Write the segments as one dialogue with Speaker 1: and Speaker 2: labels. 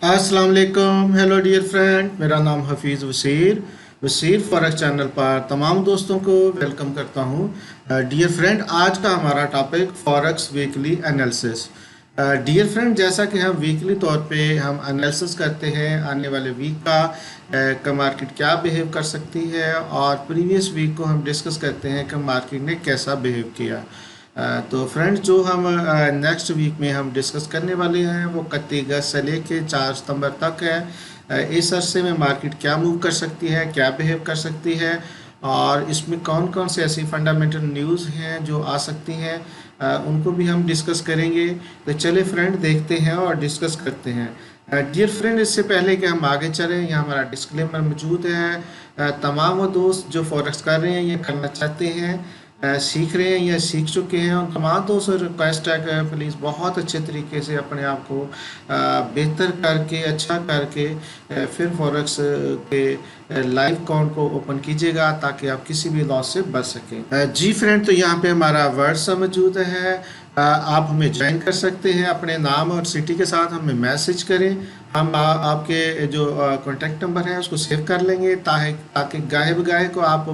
Speaker 1: अस्सलाम वालेकुम। Hello dear friend, मेरा नाम हफीज़ वसीर वसीर फॉरेक्स चैनल पर तमाम दोस्तों को वेलकम करता हूं। डियर फ्रेंड, आज का हमारा topic forex weekly analysis. Dear friend, जैसा कि हम वीकली तौर पे हम एनालिसिस करते हैं आने वाले वीक का मार्केट क्या बिहेव कर सकती है, और प्रीवियस वीक को हम डिस्कस करते हैं कि मार्केट ने कैसा बिहेव किया। तो फ्रेंड्स, जो हम नेक्स्ट वीक में हम डिस्कस करने वाले हैं वो 31 अगस्त से लेके 4 सितंबर तक है। इस अरसे में मार्केट क्या मूव कर सकती है, क्या बिहेव कर सकती है, और इसमें कौन कौन से ऐसी फंडामेंटल न्यूज़ हैं जो आ सकती हैं, उनको भी हम डिस्कस करेंगे। तो चले फ्रेंड, देखते हैं और डिस्कस करते हैं। डियर फ्रेंड, इससे पहले कि हम आगे चलें, यहाँ हमारा डिस्क्लेमर मौजूद है। तमाम वो दोस्त जो फॉरेक्स कर रहे हैं या करना चाहते हैं, सीख रहे हैं या सीख चुके हैं, उन तमाम दोस्तों से रिक्वेस्ट है कि प्लीज़ बहुत अच्छे तरीके से अपने आप को बेहतर करके, अच्छा करके फिर फॉरेक्स के लाइव अकाउंट को ओपन कीजिएगा ताकि आप किसी भी लॉस से बच सकें। जी फ्रेंड, तो यहाँ पे हमारा वर्ड्स मौजूद है। आप हमें ज्वाइन कर सकते हैं। अपने नाम और सिटी के साथ हमें मैसेज करें। हम आपके जो कॉन्टैक्ट नंबर है उसको सेव कर लेंगे ताकि गाहे बगाहे को आप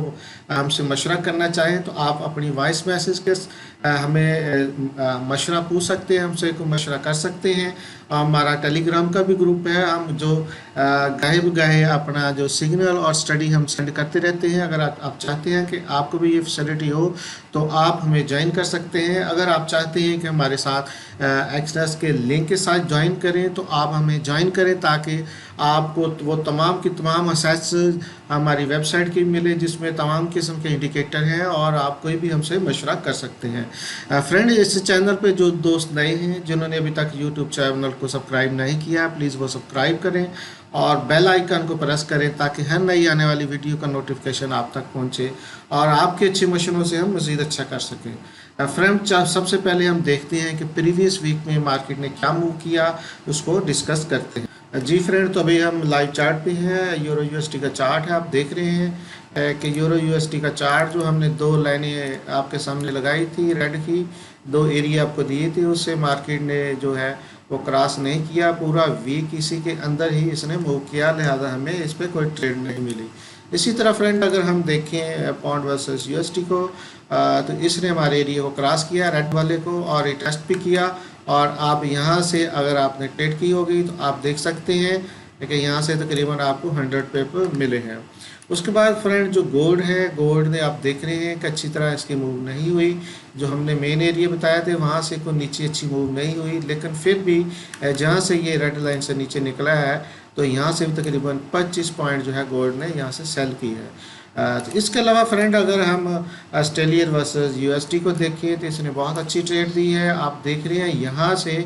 Speaker 1: हमसे मशवरा करना चाहें तो आप अपनी वॉइस मैसेज के हमें मशवरा पूछ सकते हैं, हमसे को मशवरा कर सकते हैं। हमारा टेलीग्राम का भी ग्रुप है, हम जो गाहे बगाहे अपना जो सिग्नल और स्टडी हम सेंड करते रहते हैं। अगर आप चाहते हैं कि आपको भी ये फैसिलिटी हो तो आप हमें ज्वाइन कर सकते हैं। अगर आप चाहते हैं कि हमारे साथ एक्सेस के लिंक के साथ ज्वाइन करें तो आप हमें ज्वाइन करें ताकि आपको वो तमाम की तमाम असेट्स हमारी वेबसाइट की मिले जिसमें तमाम किस्म के इंडिकेटर हैं और आप कोई भी हमसे मशवरा कर सकते हैं। फ्रेंड, इस चैनल पे जो दोस्त नए हैं जिन्होंने अभी तक यूट्यूब चैनल को सब्सक्राइब नहीं किया, प्लीज़ वो सब्सक्राइब करें और बेल आइकन को प्रेस करें ताकि हर नई आने वाली वीडियो का नोटिफिकेशन आप तक पहुंचे और आपके अच्छे मशवरों से हम मज़ीद अच्छा कर सकें। फ्रेंड, सबसे पहले हम देखते हैं कि प्रीवियस वीक में मार्केट ने क्या मूव किया, उसको डिस्कस करते हैं। जी फ्रेंड, तो अभी हम लाइव चार्ट पे हैं। यूरो यूएसडी का चार्ट है, आप देख रहे हैं कि यूरो यूएसडी का चार्ट जो हमने दो लाइनें आपके सामने लगाई थी, रेड की दो एरिया आपको दिए थे, उससे मार्केट ने जो है वो क्रॉस नहीं किया। पूरा वीक इसी के अंदर ही इसने मूव किया, लिहाजा हमें इस पर कोई ट्रेड नहीं मिली। इसी तरह फ्रेंड, अगर हम देखें पाउंड वर्सेस यूएसडी को, तो इसने हमारे एरिया को क्रॉस किया, रेड वाले को, और टेस्ट भी किया। और आप यहाँ से अगर आपने ट्रेड की होगी तो आप देख सकते हैं कि यहाँ से तकरीबन आपको 100 पेपर मिले हैं। उसके बाद फ्रेंड, जो गोल्ड है, गोल्ड ने आप देख रहे हैं कि अच्छी तरह इसकी मूव नहीं हुई। जो हमने मेन एरिया बताया थे वहाँ से कोई नीचे अच्छी मूव नहीं हुई, लेकिन फिर भी जहाँ से ये रेड लाइन से नीचे निकला है तो यहाँ से भी तकरीबन 25 पॉइंट जो है गोल्ड ने यहाँ से सेल की है। तो इसके अलावा फ्रेंड, अगर हम ऑस्ट्रेलियन वर्सेस यूएसडी को देखें तो इसने बहुत अच्छी ट्रेड दी है। आप देख रहे हैं यहाँ से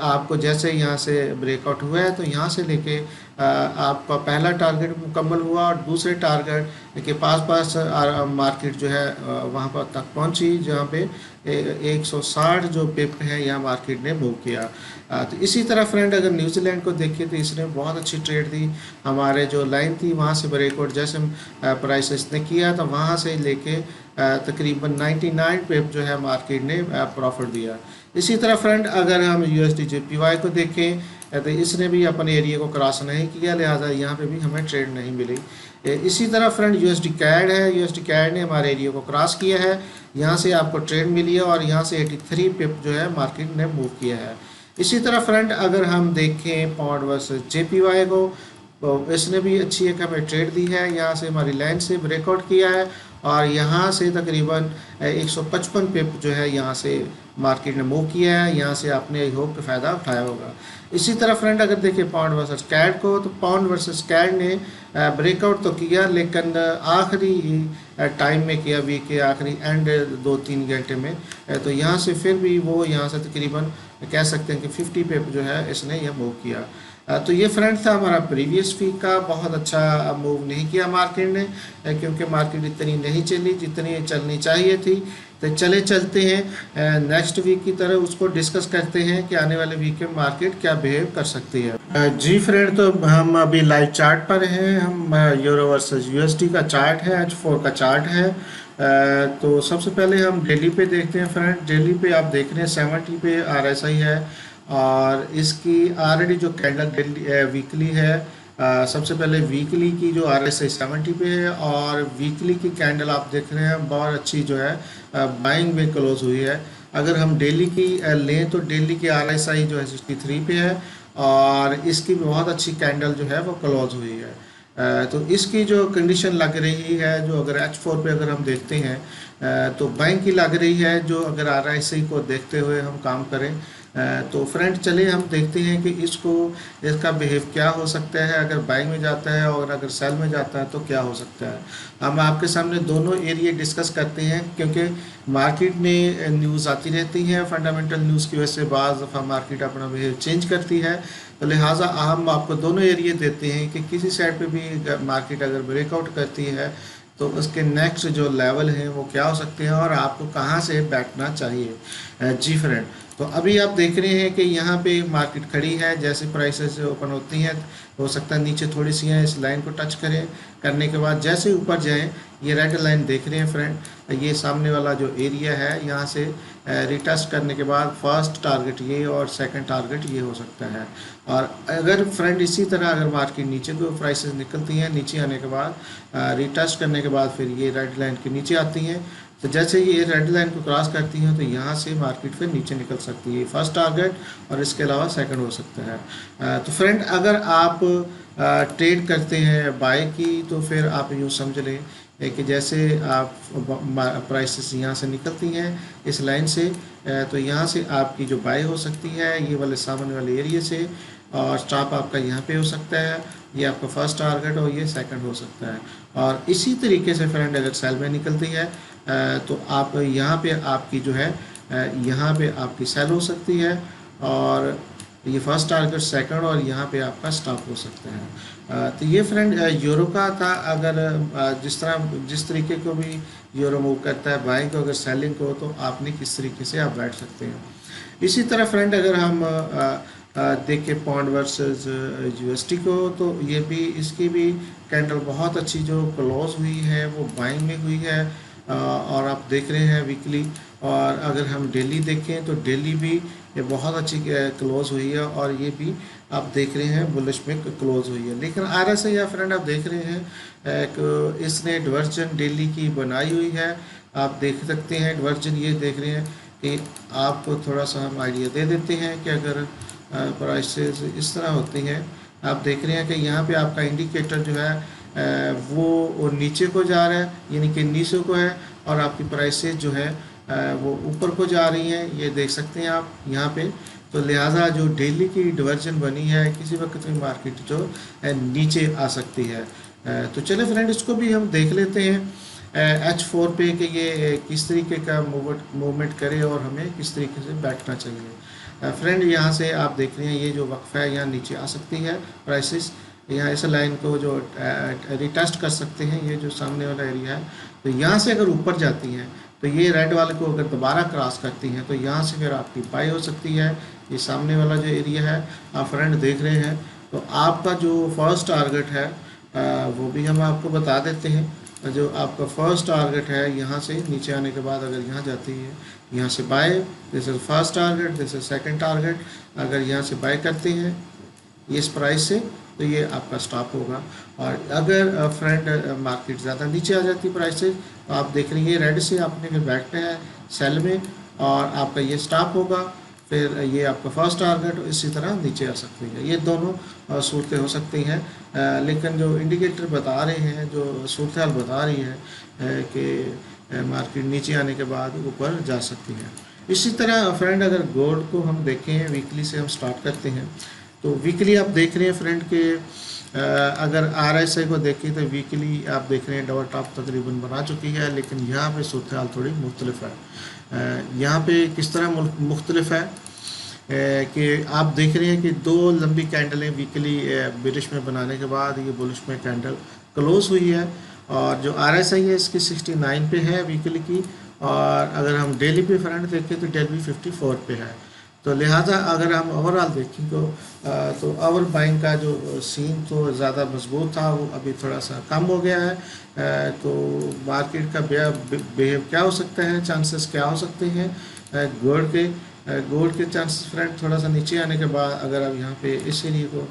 Speaker 1: आपको जैसे यहाँ से ब्रेकआउट हुआ है तो यहाँ से लेके आपका पहला टारगेट मुकम्मल हुआ और दूसरे टारगेट के पास मार्केट जो है वहाँ पर तक पहुँची जहाँ पे 160 जो पिप है यहाँ मार्केट ने मूव किया। तो इसी तरह फ्रेंड, अगर न्यूजीलैंड को देखिए तो इसने बहुत अच्छी ट्रेड दी। हमारे जो लाइन थी वहाँ से ब्रेकआउट जैसे प्राइस इसने किया तो वहाँ से लेके तकरीबन 99 पिप जो है मार्केट ने प्रॉफिट दिया। इसी तरह फ्रेंड, अगर हम यूएसडी जेपीवाई को देखें तो इसने भी अपने एरिया को क्रॉस नहीं किया, लिहाजा यहाँ पे भी हमें ट्रेड नहीं मिली। इसी तरह फ्रेंड, यूएसडी कैड है, यूएसडी कैड ने हमारे एरिया को क्रॉस किया है, यहाँ से आपको ट्रेड मिली है और यहाँ से 83 पिप जो है मार्केट ने मूव किया है। इसी तरह फ्रेंड, अगर हम देखें पाउंड वर्सेस जेपीवाई को तो इसने भी अच्छी एक हमें ट्रेड दी है, यहाँ से हमारी लाइन से ब्रेकआउट किया है और यहाँ से तकरीबन 155 पिप जो है यहाँ से मार्केट ने मूव किया है। यहाँ से आपने आई होप का फ़ायदा उठाया होगा। इसी तरह फ्रेंड, अगर देखिए पाउंड वर्सेस कैड को तो पाउंड वर्सेस कैड ने ब्रेकआउट तो किया लेकिन आखिरी टाइम में किया, वीक के आखिरी एंड 2-3 घंटे में। तो यहाँ से फिर भी वो यहाँ से तकरीबन कह सकते हैं कि 50 पिप जो है इसने यह मूव किया। तो ये फ्रेंड था हमारा प्रीवियस वीक का। बहुत अच्छा मूव नहीं किया मार्केट ने क्योंकि मार्केट इतनी नहीं चली जितनी चलनी चाहिए थी। तो चलते हैं नेक्स्ट वीक की तरह, उसको डिस्कस करते हैं कि आने वाले वीक में मार्केट क्या बिहेव कर सकती है। जी फ्रेंड, तो हम अभी लाइव चार्ट पर हैं। हम यूरो वर्सेस यूएसडी का चार्ट है, H4 का चार्ट है। तो सबसे पहले हम डेली पे देखते हैं फ्रेंड। डेली पे आप देख रहे हैं 70 पे RSI है और इसकी ऑलरेडी जो कैंडल डेली वीकली है, सबसे पहले वीकली की जो RSI 70 पे है और वीकली की कैंडल आप देख रहे हैं बहुत अच्छी जो है बाइंग में क्लोज हुई है। अगर हम डेली की लें तो डेली की RSI जो है 63 पे है और इसकी भी बहुत अच्छी कैंडल जो है वो क्लोज हुई है। तो इसकी जो कंडीशन लग रही है, जो अगर H4 पे अगर हम देखते हैं तो बाइंग की लग रही है, जो अगर RSI को देखते हुए हम काम करें। तो फ्रेंड चलिए हम देखते हैं कि इसका बिहेव क्या हो सकता है अगर बाइंग में जाता है और अगर सेल में जाता है तो क्या हो सकता है। हम आपके सामने दोनों एरिया डिस्कस करते हैं, क्योंकि मार्केट में न्यूज़ आती रहती हैं, फंडामेंटल न्यूज़ की वजह से बाज़ दफ़ा मार्केट अपना बिहेव चेंज करती है। तो लिहाजा हम आपको दोनों एरिया देते हैं कि किसी साइड पे भी मार्केट अगर ब्रेकआउट करती है तो उसके नेक्स्ट जो लेवल हैं वो क्या हो सकते हैं और आपको कहाँ से बैठना चाहिए। जी फ्रेंड, तो अभी आप देख रहे हैं कि यहाँ पे मार्केट खड़ी है, जैसे प्राइसेस ओपन होती हैं हो सकता है नीचे थोड़ी सी हैं, इस लाइन को टच करें, करने के बाद जैसे ऊपर जाएं, ये रेड लाइन देख रहे हैं फ्रेंड, ये सामने वाला जो एरिया है यहाँ से रिटेस्ट करने के बाद फर्स्ट टारगेट ये और सेकंड टारगेट ये हो सकता है। और अगर फ्रेंड इसी तरह अगर मार्केट नीचे को प्राइसेस निकलती हैं, नीचे आने के बाद रिटेस्ट करने के बाद फिर ये रेड लाइन के नीचे आती हैं, तो जैसे ये रेड लाइन को क्रॉस करती हैं तो यहाँ से मार्केट फिर नीचे निकल सकती है, फर्स्ट टारगेट और इसके अलावा सेकंड हो सकता है। तो फ्रेंड अगर आप ट्रेड करते हैं बाय की, तो फिर आप यूँ समझ लें कि जैसे आप प्राइसेस यहाँ से निकलती हैं इस लाइन से, तो यहाँ से आपकी जो बाय हो सकती है ये वाले सामने वाले एरिया से, और स्टॉप आपका यहाँ पे हो सकता है, ये आपका फर्स्ट टारगेट और ये सेकंड हो सकता है। और इसी तरीके से फ्रेंड अगर सेल में निकलती है तो आप यहाँ पे आपकी जो है यहाँ पे आपकी सेल हो सकती है और ये फर्स्ट टारगेट सेकंड और यहाँ पे आपका स्टॉप हो सकता है। तो ये फ्रेंड यूरो का था। अगर जिस तरीके को भी यूरो मूव करता है, बाइंग को अगर सेलिंग को, तो आपने किस तरीके से आप बैठ सकते हैं। इसी तरह फ्रेंड अगर हम देखें पॉन्ड वर्सेस USD को, तो ये भी इसकी भी कैंडल बहुत अच्छी जो क्लोज हुई है वो बाइंग में हुई है और आप देख रहे हैं वीकली। और अगर हम डेली देखें तो डेली भी ये बहुत अच्छी क्लोज हुई है और ये भी आप देख रहे हैं बुलिश में क्लोज हुई है। लेकिन RSI या फ्रेंड आप देख रहे हैं कि इसने डिवर्जन डेली की बनाई हुई है, आप देख सकते हैं डिवर्जन, ये देख रहे हैं कि आपको थोड़ा सा हम आइडिया दे देते हैं कि अगर प्राइसेस इस तरह होती हैं, आप देख रहे हैं कि यहाँ पे आपका इंडिकेटर जो है वो नीचे को जा रहा है, यानी कि नीचे को है, और आपकी प्राइसेस जो है वो ऊपर को जा रही हैं, ये देख सकते हैं आप यहाँ पे। तो लिहाजा जो डेली की डिवर्जन बनी है, किसी वक्त में मार्केट जो नीचे आ सकती है। तो चले फ्रेंड इसको भी हम देख लेते हैं H4 पे कि ये किस तरीके का मूवमेंट करे और हमें किस तरीके से बैठना चाहिए। फ्रेंड यहाँ से आप देख रहे हैं ये जो वक्फा है यहाँ नीचे आ सकती है प्राइसेस, यहाँ इस लाइन को जो रिटेस्ट कर सकते हैं, ये जो सामने वाला एरिया है। तो यहाँ से अगर ऊपर जाती हैं तो ये रेड वाले को अगर दोबारा क्रॉस करती हैं तो यहाँ से फिर आपकी बाई हो सकती है। ये सामने वाला जो एरिया है आप फ्रेंड देख रहे हैं। तो आपका जो फर्स्ट टारगेट है वो भी हम आपको बता देते हैं। जो आपका फर्स्ट टारगेट है यहाँ से नीचे आने के बाद अगर यहाँ जाती है, यहाँ से buy, this is first target, this is second target. अगर यहाँ से बाय करते हैं इस प्राइस से तो ये आपका स्टॉप होगा। और अगर फ्रेंड मार्केट ज़्यादा नीचे आ जाती है प्राइसेस, तो आप देख रहे हैं रेड से आपने फिर बैठना है सेल में और आपका ये स्टॉप होगा, फिर ये आपका फर्स्ट टारगेट इसी तरह नीचे आ सकती है। ये दोनों सूरतें हो सकती हैं, लेकिन जो इंडिकेटर बता रहे हैं, जो सूरत हाल बता रही है कि मार्केट नीचे आने के बाद ऊपर जा सकती है। इसी तरह फ्रेंड अगर गोल्ड को हम देखें, वीकली से हम स्टार्ट करते हैं, तो वीकली आप देख रहे हैं फ्रेंड के अगर RSI को देखें तो वीकली आप देख रहे हैं डबल टॉप तकरीबन बना चुकी है, लेकिन यहाँ पे सूरत हाल थोड़ी मुख्तलिफ है। यहाँ पे किस तरह मुख्तलिफ है कि आप देख रहे हैं कि दो लंबी कैंडलें वीकली बेरिश में बनाने के बाद ये बुलिश में कैंडल क्लोज हुई है, और जो RSI है इसकी 69 पे है वीकली की, और अगर हम डेली पे फ्रेंड देखें तो डेली 54 पे है। तो लिहाजा अगर हम ओवरऑल देखें तो ओवर बाइंग का जो सीन तो ज़्यादा मजबूत था वो अभी थोड़ा सा कम हो गया है। तो मार्केट का बिहेव क्या हो सकता है, चांसेस क्या हो सकते हैं गोल्ड के गोल्ड के चांसेस फ्रेंड थोड़ा सा नीचे आने के बाद अगर आप यहाँ पे इस एरिया को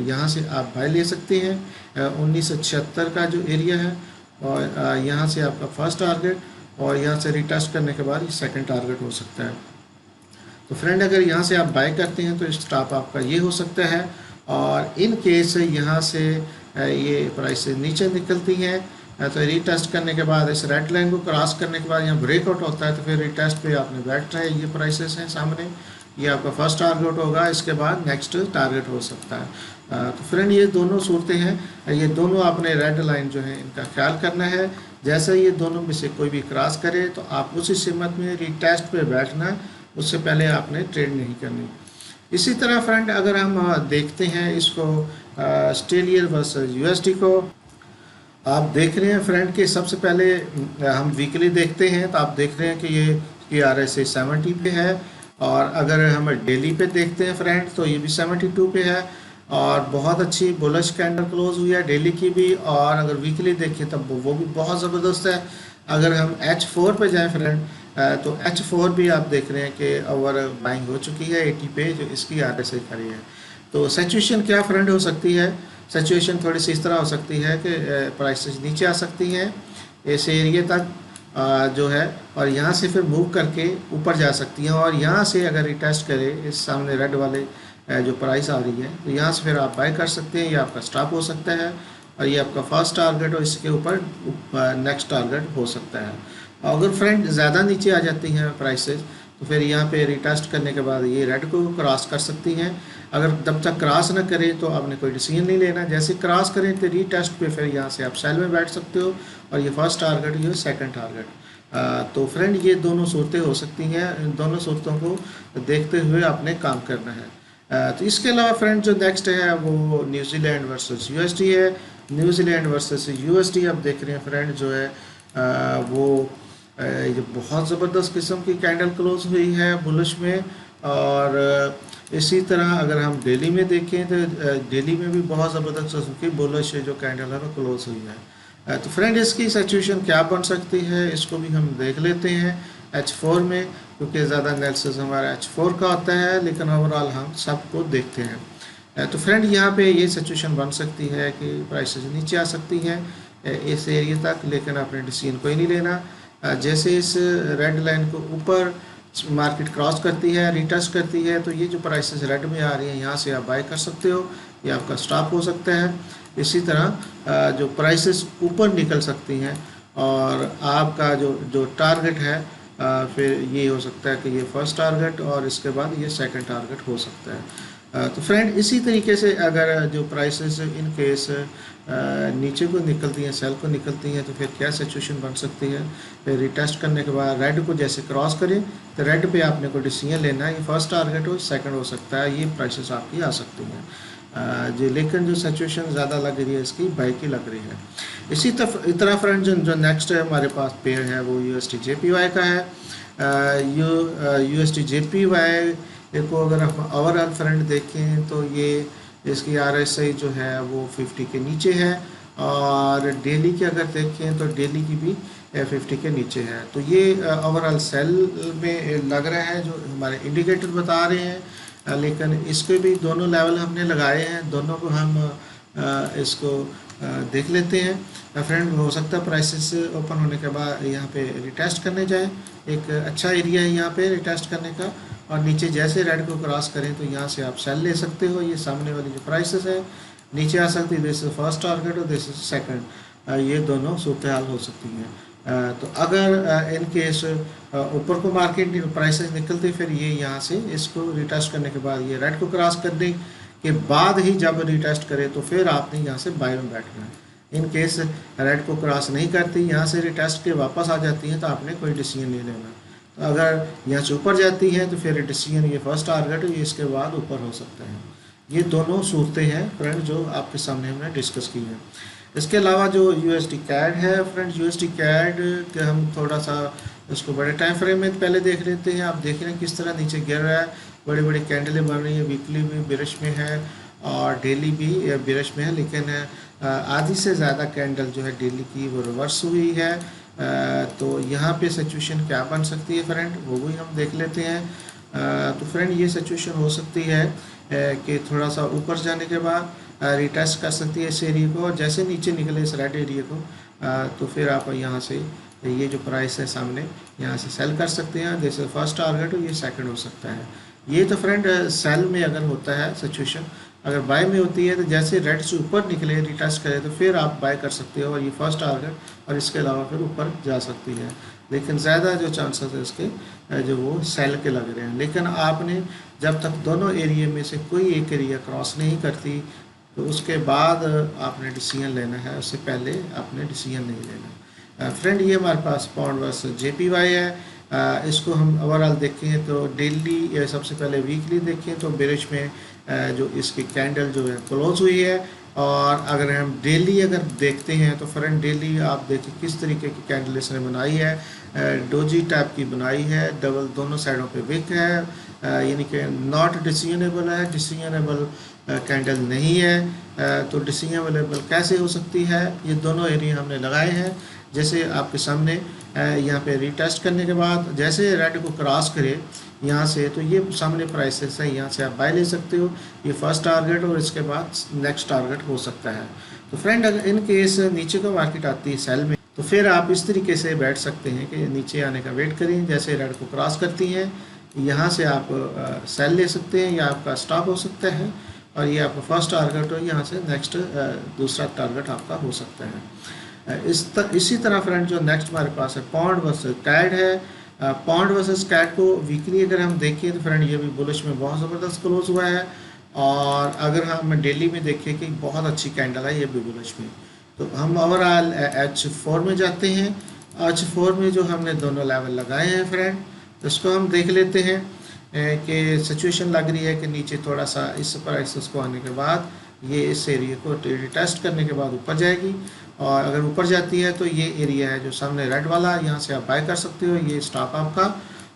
Speaker 1: यहाँ से आप बाय ले सकते हैं 1976 का जो एरिया है, और यहाँ से आपका फर्स्ट टारगेट, और यहाँ से रिटेस्ट करने के बाद ये सेकंड टारगेट हो सकता है। तो फ्रेंड अगर यहाँ से आप बाय करते हैं तो स्टॉप आपका ये हो सकता है, और इन केस यहाँ से ये प्राइस नीचे निकलती हैं तो रिटेस्ट करने के बाद इस रेड लाइन को क्रॉस करने के बाद यहाँ ब्रेकआउट होता है, तो फिर रिटेस्ट पे आपने बैठना है। ये प्राइसेस हैं सामने, ये आपका फर्स्ट टारगेट होगा, इसके बाद नेक्स्ट टारगेट हो सकता है। तो फ्रेंड ये दोनों सूरतें हैं, ये दोनों आपने रेड लाइन जो है इनका ख्याल करना है। जैसे ये दोनों में से कोई भी क्रॉस करे तो आप उसी सिमत में रिटेस्ट पे बैठना, उससे पहले आपने ट्रेड नहीं करनी। इसी तरह फ्रेंड अगर हम देखते हैं इसको ऑस्ट्रेलिया वर्सेस यूएसडी को, आप देख रहे हैं फ्रेंड कि सबसे पहले हम वीकली देखते हैं तो आप देख रहे हैं कि ये RSI 70 पे है, और अगर हम डेली पे देखते हैं फ्रेंड तो ये भी 72 पे है, और बहुत अच्छी बुलिश कैंडल क्लोज हुई है डेली की भी। और अगर वीकली देखें तब वो भी बहुत ज़बरदस्त है। अगर हम H4 पे जाएं फ्रेंड तो H4 भी आप देख रहे हैं कि ओवर बाइंग हो चुकी है 80 पे, जो इसकी RSI खड़ी है। तो सिचुएशन क्या फ्रेंड हो सकती है, सिचुएशन थोड़ी सी इस तरह हो सकती है कि प्राइसेस नीचे आ सकती हैं इस एरिया तक जो है, और यहाँ से फिर मूव करके ऊपर जा सकती हैं, और यहाँ से अगर रिटेस्ट करे इस सामने रेड वाले जो प्राइस आ रही है तो यहाँ से फिर आप बाय कर सकते हैं। ये आपका स्टॉप हो सकता है, और ये आपका फर्स्ट टारगेट और इसके ऊपर नेक्स्ट टारगेट हो सकता है। अगर फ्रेंड ज़्यादा नीचे आ जाती हैं प्राइसेस तो फिर यहाँ पे रिटेस्ट करने के बाद ये रेड को क्रॉस कर सकती हैं। अगर जब तक क्रॉस ना करें तो आपने कोई डिसीजन नहीं लेना, जैसे क्रॉस करें तो रीटेस्ट पे फिर यहाँ से आप सेल में बैठ सकते हो, और ये फर्स्ट टारगेट ये सेकंड टारगेट। तो फ्रेंड ये दोनों सूरतें हो सकती हैं, इन दोनों सूरतों को देखते हुए आपने काम करना है। तो इसके अलावा फ्रेंड जो नेक्स्ट है वो न्यूजीलैंड वर्सेस यूएसडी है। न्यूजीलैंड वर्सेस यूएसडी आप देख रहे हैं फ्रेंड जो है वो ये बहुत ज़बरदस्त किस्म की कैंडल क्लोज हुई है बुलिश में, और इसी तरह अगर हम डेली में देखें तो डेली में भी बहुत ज़बरदस्त किस्म की बुलिश जो कैंडल है वो क्लोज हुई है। तो फ्रेंड इसकी सिचुएशन क्या बन सकती है इसको भी हम देख लेते हैं H4 में, क्योंकि ज़्यादा एनालिसिस हमारा H4 का होता है, लेकिन ओवरऑल हम सबको देखते हैं। तो फ्रेंड यहाँ पे ये सिचुएशन बन सकती है कि प्राइसेस नीचे आ सकती हैं इस एरिया तक, लेकिन आपने डिसीजन कोई नहीं लेना। जैसे इस रेड लाइन को ऊपर मार्केट क्रॉस करती है, रिटेस्ट करती है, तो ये जो प्राइसेस रेड में आ रही हैं यहाँ से आप बाय कर सकते हो, ये आपका स्टॉप हो सकता है। इसी तरह जो प्राइसेस ऊपर निकल सकती हैं और आपका जो टारगेट है फिर ये हो सकता है कि ये फर्स्ट टारगेट और इसके बाद ये सेकंड टारगेट हो सकता है। तो फ्रेंड इसी तरीके से अगर जो प्राइसेस इन केस नीचे को निकलती हैं, सेल को निकलती हैं, तो फिर क्या सिचुएशन बन सकती है। फिर रिटेस्ट करने के बाद रेड को जैसे क्रॉस करें तो रेड पे आपने कोई डिसीजन लेना है, ये फर्स्ट टारगेट हो सेकंड हो सकता है, ये प्राइसेस आपकी आ सकती हैं जी। लेकिन जो सिचुएशन ज़्यादा लग रही है इसकी बाई की लग रही है। इसी तरह फ्रेंड जो नेक्स्ट है हमारे पास पेयर है वो USD JPY का है। USD JPY को अगर हम ओवरऑल फ्रेंड देखें तो ये इसकी RSI जो है वो 50 के नीचे है, और डेली की अगर देखें तो डेली की भी 50 के नीचे है। तो ये ओवरऑल सेल में लग रहा है जो हमारे इंडिकेटर बता रहे हैं, लेकिन इसके भी दोनों लेवल हमने लगाए हैं, दोनों को हम इसको देख लेते हैं। फ्रेंड हो सकता है प्राइसेस ओपन होने के बाद यहाँ पे रिटेस्ट करने जाए, एक अच्छा एरिया है यहाँ पे रिटेस्ट करने का, और नीचे जैसे रेड को क्रॉस करें तो यहाँ से आप सेल ले सकते हो। ये सामने वाली जो प्राइसेस है नीचे आ सकती है, दिस इज फर्स्ट टारगेट और दिस इज सेकंड, ये दोनों सूरत हाल हो सकती हैं। तो अगर इन केस ऊपर को मार्केट प्राइसेस निकलती फिर ये यहाँ से इसको रिटेस्ट करने के बाद ये रेड को क्रॉस करने के बाद ही जब रिटेस्ट करे तो फिर आपने यहाँ से बाय में बैठना है। इन केस रेड को क्रॉस नहीं करती, यहाँ से रिटेस्ट के वापस आ जाती हैं तो आपने कोई डिसीजन नहीं लेना। तो अगर यहाँ से ऊपर जाती हैं तो फिर डिसीजन ये फर्स्ट टारगेट ये इसके बाद ऊपर हो सकता है। ये दोनों सूरतें हैं फ्रेंड जो आपके सामने हमने डिस्कस की हैं। इसके अलावा जो USD CAD है फ्रेंड, USD CAD के हम थोड़ा सा इसको बड़े टाइम फ्रेम में पहले देख लेते हैं। आप देख रहे हैं किस तरह नीचे गिर रहा है, बड़ी बड़ी कैंडलें बन रही है, वीकली भी बिरिश में है और डेली भी बिरिश में है, लेकिन आधी से ज़्यादा कैंडल जो है डेली की वो रिवर्स हुई है। तो यहाँ पे सिचुएशन क्या बन सकती है फ्रेंड, वो भी हम देख लेते हैं। तो फ्रेंड ये सिचुएशन हो सकती है कि थोड़ा सा ऊपर जाने के बाद रिटेस्ट कर सकती है इस एरिया को, और जैसे नीचे निकले इस रेड एरिया को तो फिर आप यहाँ से ये जो प्राइस है सामने यहाँ से सेल कर सकते हैं। जैसे फर्स्ट टारगेट हो, ये सेकंड हो सकता है। ये तो फ्रेंड सेल में अगर होता है सिचुएशन। अगर बाय में होती है तो जैसे रेड से ऊपर निकले रिटेस्ट करे तो फिर आप बाय कर सकते हो, और ये फर्स्ट टारगेट और इसके अलावा फिर ऊपर जा सकती है। लेकिन ज़्यादा जो चांसेस है इसके जो वो सेल के लग रहे हैं। लेकिन आपने जब तक दोनों एरिया में से कोई एक एरिया क्रॉस नहीं करती तो उसके बाद आपने डिसीजन लेना है, उससे पहले आपने डिसीजन नहीं लेना। फ्रेंड ये हमारे पास पाउंड वर्सेस JPY है। इसको हम ओवरऑल देखें तो डेली सबसे पहले वीकली देखें तो बेरिश में जो इसकी कैंडल जो है क्लोज हुई है। और अगर हम डेली अगर देखते हैं तो फ्रेंड डेली आप देखिए किस तरीके की कैंडल इसने बनाई है। डोजी टाइप की बनाई है, डबल दोनों साइडों पे विक है, यानी कि नॉट डिसीजनेबल है, डिसीजनेबल कैंडल नहीं है। तो डिसीजनेबल कैसे हो सकती है, ये दोनों एरिया हमने लगाए हैं। जैसे आपके सामने यहाँ पे रिटेस्ट करने के बाद जैसे रेड को क्रॉस करे यहाँ से तो ये सामने प्राइसेस है, यहाँ से आप बाय ले सकते हो। ये फर्स्ट टारगेट और इसके बाद नेक्स्ट टारगेट हो सकता है। तो फ्रेंड अगर इन केस नीचे को मार्केट आती है सेल में तो फिर आप इस तरीके से बैठ सकते हैं कि नीचे आने का वेट करें। जैसे रेड को क्रॉस करती हैं यहाँ से आप सेल ले सकते हैं, या आपका स्टॉप हो सकता है, और ये आपका फर्स्ट टारगेट हो, यहाँ से नेक्स्ट दूसरा टारगेट आपका हो सकता है। इसी तरह फ्रेंड जो नेक्स्ट हमारे पास है पाउंड वर्सेस कैड है। पाउंड वर्सेस कैड को वीकली अगर हम देखें तो फ्रेंड ये भी बुलिश में बहुत ज़बरदस्त क्लोज हुआ है। और अगर हम डेली में देखें कि बहुत अच्छी कैंडल है ये भी बुलिश में, तो हम ओवरऑल H4 में जाते हैं। H4 में जो हमने दोनों लेवल लगाए हैं फ्रेंड, तो इसको हम देख लेते हैं कि सिचुएशन लग रही है कि नीचे थोड़ा सा इस प्राइसेस को आने के बाद ये इस एरिया को टेस्ट करने के बाद ऊपर जाएगी। और अगर ऊपर जाती है तो ये एरिया है जो सामने रेड वाला, यहाँ से आप बाय कर सकते हो। ये स्टॉप आपका,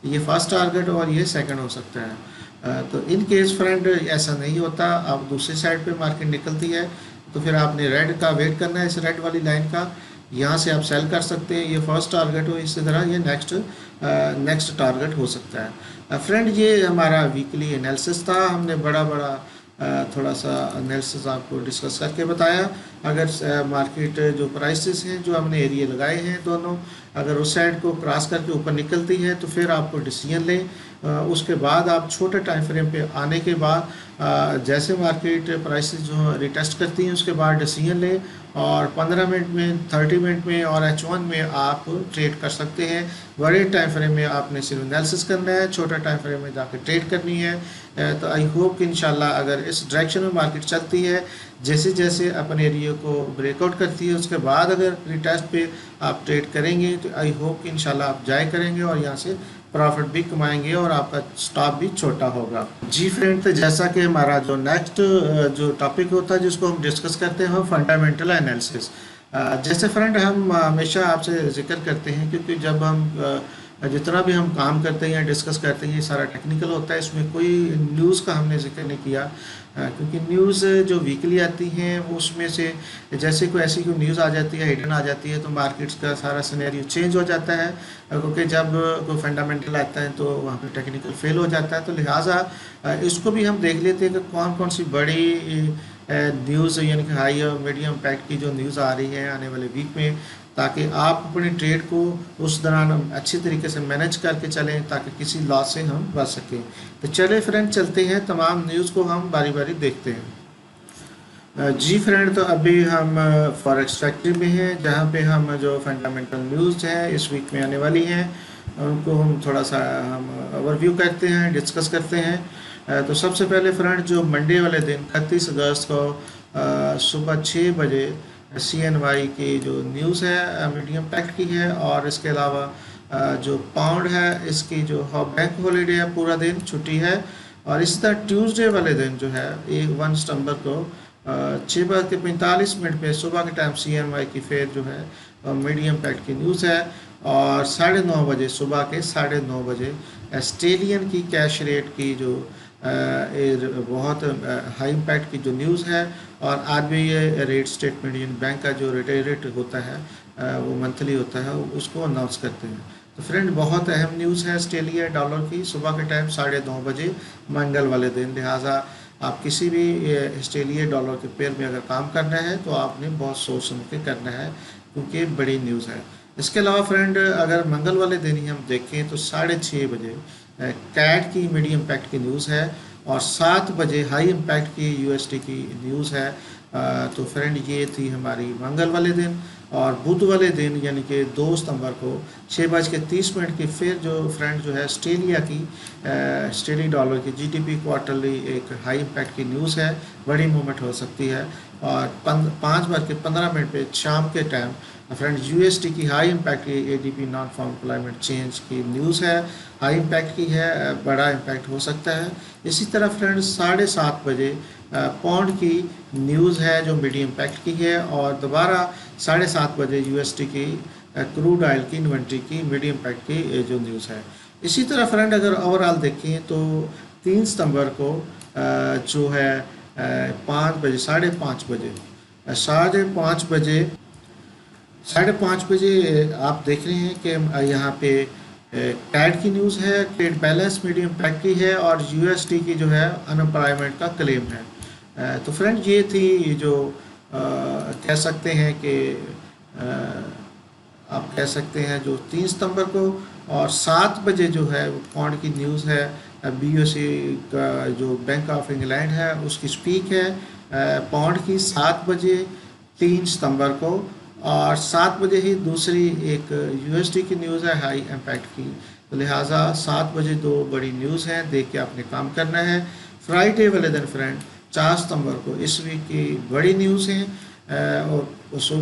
Speaker 1: ये फर्स्ट टारगेट और ये सेकंड हो सकता है। तो इन केस फ्रेंड ऐसा नहीं होता, आप दूसरी साइड पे मार्केट निकलती है तो फिर आपने रेड का वेट करना है, इस रेड वाली लाइन का। यहाँ से आप सेल कर सकते हैं, ये फर्स्ट टारगेट हो, इसी तरह ये नेक्स्ट टारगेट हो सकता है। फ्रेंड ये हमारा वीकली एनालिसिस था, हमने बड़ा थोड़ा सा एनालिसिस आपको डिस्कस करके बताया। अगर मार्केट जो प्राइसेस हैं जो हमने एरिया लगाए हैं दोनों, अगर उस साइड को क्रॉस करके ऊपर निकलती है तो फिर आपको डिसीजन लें। उसके बाद आप छोटे टाइम फ्रेम पे आने के बाद जैसे मार्केट प्राइसेस जो रिटेस्ट करती हैं उसके बाद डिसीजन लें, और 15 मिनट में, 30 मिनट में और H1 में आप ट्रेड कर सकते हैं। बड़े टाइम फ्रेम में आपने सिर्फ एनालिसिस करना है, छोटा टाइम फ्रेम में जाकर ट्रेड करनी है। तो आई होप कि इंशाल्लाह अगर इस डायरेक्शन में मार्केट चलती है, जैसे जैसे अपने एरिया को ब्रेकआउट करती है उसके बाद अगर रिटेस्ट पे आप ट्रेड करेंगे तो आई होप कि इंशाल्लाह आप जाए करेंगे और यहाँ से प्रॉफिट भी कमाएंगे और आपका स्टॉप भी छोटा होगा। जी फ्रेंड, तो जैसा कि हमारा जो नेक्स्ट जो टॉपिक होता है जिसको हम डिस्कस करते हैं फंडामेंटल एनालिसिस। जैसे फ्रेंड हम हमेशा आपसे जिक्र करते हैं, क्योंकि जब हम जितना भी हम काम करते हैं या डिस्कस करते हैं ये सारा टेक्निकल होता है, इसमें कोई न्यूज़ का हमने जिक्र नहीं किया। क्योंकि न्यूज़ जो वीकली आती हैं वो उसमें से जैसे कोई ऐसी कोई न्यूज़ आ जाती है, हिडन आ जाती है, तो मार्केट्स का सारा सिनेरियो चेंज हो जाता है। क्योंकि जब कोई फंडामेंटल आता है तो वहाँ पे टेक्निकल फेल हो जाता है। तो लिहाजा इसको भी हम देख लेते हैं कि कौन कौन सी बड़ी न्यूज़ यानी कि हाई और मीडियम इम्पैक्ट की जो न्यूज़ आ रही है आने वाले वीक में, ताकि आप अपने ट्रेड को उस दौरान अच्छी तरीके से मैनेज करके चलें ताकि किसी लॉस से हम बच सकें। तो चले फ्रेंड चलते हैं, तमाम न्यूज़ को हम बारी बारी देखते हैं। जी फ्रेंड, तो अभी हम फॉरेक्स फैक्ट्री में हैं, जहाँ पे हम जो फंडामेंटल न्यूज़ है इस वीक में आने वाली हैं उनको हम थोड़ा सा हम ओवरव्यू करते हैं, डिस्कस करते हैं। तो सबसे पहले फ्रेंड जो मंडे वाले दिन 31 अगस्त को सुबह 6 बजे CNY की जो न्यूज़ है मीडियम पैक्ट की है, और इसके अलावा जो पाउंड है इसकी जो बैंक हॉलीडे है पूरा दिन छुट्टी है। और इसी तरह ट्यूसडे वाले दिन जो है 1 सितंबर को 6:45 पे सुबह के टाइम CNY की फेयर जो है मीडियम पैक्ट की न्यूज़ है। और 9:30 बजे सुबह के 9:30 बजे ऑस्ट्रेलियन की कैश रेट की जो बहुत हाई इम्पैक्ट की जो न्यूज़ है, और RBI rate statement union bank का जो रिटेल रेट होता है वो मंथली होता है उसको अनाउंस करते हैं। तो फ्रेंड बहुत अहम न्यूज़ है ऑस्ट्रेलिया डॉलर की, सुबह के टाइम 2:30 बजे मंगल वाले दिन। लिहाजा आप किसी भी ऑस्ट्रेलिया डॉलर के पेयर में अगर काम करना है तो आपने बहुत सोच समझ के करना है, क्योंकि बड़ी न्यूज़ है। इसके अलावा फ्रेंड अगर मंगल वाले दिन ही हम देखें तो 6:30 बजे कैट की मीडियम इम्पैक्ट की न्यूज़ है और 7 बजे हाई इम्पैक्ट की यूएसडी की न्यूज़ है। तो फ्रेंड ये थी हमारी मंगल वाले दिन। और बुध वाले दिन यानी कि 2 सितंबर को 6:30 की फिर जो फ्रेंड जो है ऑस्ट्रेलिया की ऑस्ट्रेलिया डॉलर की जीडीपी क्वार्टरली एक हाई इम्पैक्ट की न्यूज़ है, बड़ी मूवमेंट हो सकती है। और 5:15 पे शाम के टाइम फ्रेंड यूएसडी की हाई इम्पैक्ट की ADP non farm employment change की न्यूज़ है, हाई इम्पैक्ट की है, बड़ा इम्पैक्ट हो सकता है। इसी तरह फ्रेंड 7:30 बजे पौंड की न्यूज़ है जो मीडियम इम्पैक्ट की है, और दोबारा 7:30 बजे यूएसडी की क्रूड ऑयल की इन्वेंट्री की मीडियम इम्पैक्ट की जो न्यूज़ है। इसी तरह फ्रेंड अगर ओवरऑल देखें तो 3 सितंबर को जो है 5 बजे 5:30 बजे 5:30 बजे 5:30 बजे आप देख रहे हैं कि यहाँ पे कैट की न्यूज़ है, ट्रेड बैलेंस मीडियम इम्पैक्ट की है, और यूएसडी की जो है अनएम्प्लॉयमेंट का क्लेम है। तो फ्रेंड ये थी जो कह सकते हैं कि आप कह सकते हैं जो 3 सितंबर को। और 7 बजे जो है पौंड की न्यूज़ है, बीओसी का जो बैंक ऑफ इंग्लैंड है उसकी स्पीक है पौंड की 7 बजे 3 सितंबर को। और 7 बजे ही दूसरी एक यूएसडी की न्यूज़ है हाई इम्पैक्ट की। तो लिहाजा 7 बजे 2 बड़ी न्यूज़ हैं, देख के आपने काम करना है। फ्राइडे वाले दिन फ्रेंड 4 सितंबर को इस वीक की बड़ी न्यूज़ हैं, और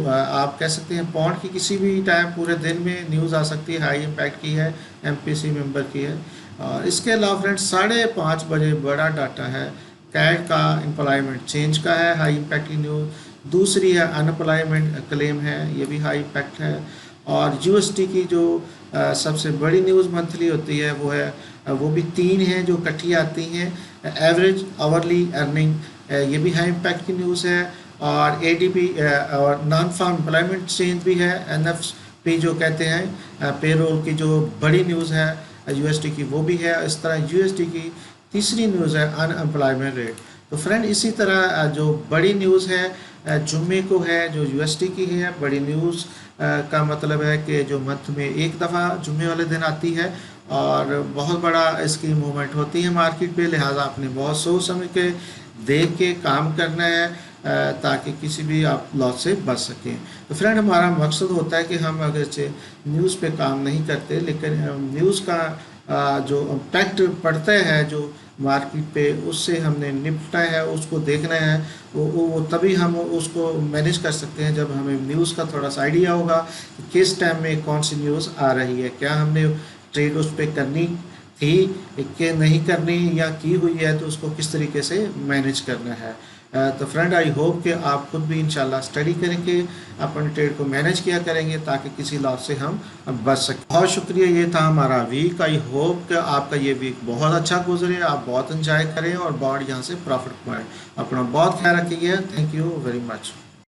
Speaker 1: आप कह सकते हैं पौंड की किसी भी टाइम पूरे दिन में न्यूज़ आ सकती है, हाई इम्पैक्ट की है, एमपीसी मेंबर की है। और इसके अलावा फ्रेंड 5:30 बजे बड़ा डाटा है, कैट का एम्प्लॉयमेंट चेंज का है, हाई इम्पैक्ट की न्यूज़। दूसरी है अनएम्प्लॉयमेंट क्लेम है, ये भी हाई इम्पैक्ट है। और यूएसडी की जो सबसे बड़ी न्यूज़ मंथली होती है वो भी 3 हैं जो इकट्ठी आती हैं। एवरेज आवरली अर्निंग, ये भी हाई इम्पैक्ट की न्यूज़ है। और एडीपी और नॉन फार्म एम्प्लॉयमेंट चेंज भी है, एनएफपी जो कहते हैं पेरोल की जो बड़ी न्यूज़ है यूएसडी की, वो भी है। इस तरह यूएसडी की तीसरी न्यूज़ है अनएम्प्लॉयमेंट रेट। तो फ्रेंड इसी तरह जो बड़ी न्यूज़ है जुम्मे को है जो यूएसडी की है। बड़ी न्यूज़ का मतलब है कि जो मंथ में एक दफ़ा जुम्मे वाले दिन आती है, और बहुत बड़ा इसकी मूवमेंट होती है मार्केट पे। लिहाजा आपने बहुत सोच समझ के देख के काम करना है ताकि किसी भी आप लॉस से बच सकें। तो फ्रेंड हमारा मकसद होता है कि हम अगर न्यूज़ पे काम नहीं करते, लेकिन न्यूज़ का जो इम्पैक्ट पड़ता है जो मार्केट पे, उससे हमने निपटना है, उसको देखना है। वो तभी हम उसको मैनेज कर सकते हैं जब हमें न्यूज़ का थोड़ा सा आइडिया होगा कि किस टाइम में कौन सी न्यूज़ आ रही है, क्या हमने ट्रेड उस पर करनी थी कि नहीं करनी, या की हुई है तो उसको किस तरीके से मैनेज करना है। तो फ्रेंड आई होप कि आप खुद भी इंशाल्लाह स्टडी करेंगे, अपने ट्रेड को मैनेज किया करेंगे ताकि किसी लॉस से हम बच सकें। बहुत शुक्रिया, ये था हमारा वीक। आई होप कि आपका ये वीक बहुत अच्छा गुजरे, आप बहुत इंजॉय करें और बहुत यहाँ से प्रॉफिट पाएँ। अपना बहुत ख्याल रखिए। Thank you very much.